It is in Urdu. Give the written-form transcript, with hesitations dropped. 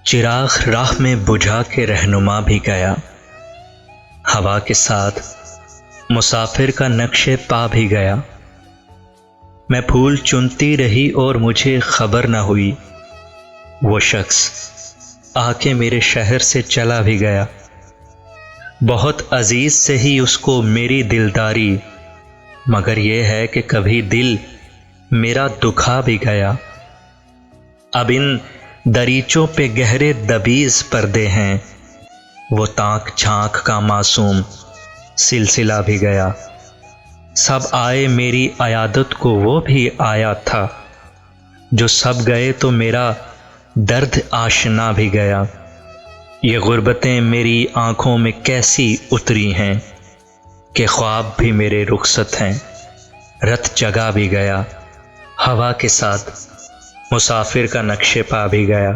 چراغ راہ میں بجھا کے رہنما بھی گیا، ہوا کے ساتھ مسافر کا نقش پا بھی گیا۔ میں پھول چنتی رہی اور مجھے خبر نہ ہوئی، وہ شخص آ کے میرے شہر سے چلا بھی گیا۔ بہت عزیز سے ہی اس کو میری دلداری، مگر یہ ہے کہ کبھی دل میرا دکھا بھی گیا۔ اب ان دریچوں پہ گہرے دبیز پردے ہیں، وہ تانک جھانک کا معصوم سلسلہ بھی گیا۔ سب آئے میری عیادت کو وہ بھی آیا تھا، جو سب گئے تو میرا درد آشنا بھی گیا۔ یہ غربتیں میری آنکھوں میں کیسی اتری ہیں کہ خواب بھی میرے رخصت ہیں، رت جگا بھی گیا۔ ہوا کے ساتھ مسافر کا نقش پا بھی گیا۔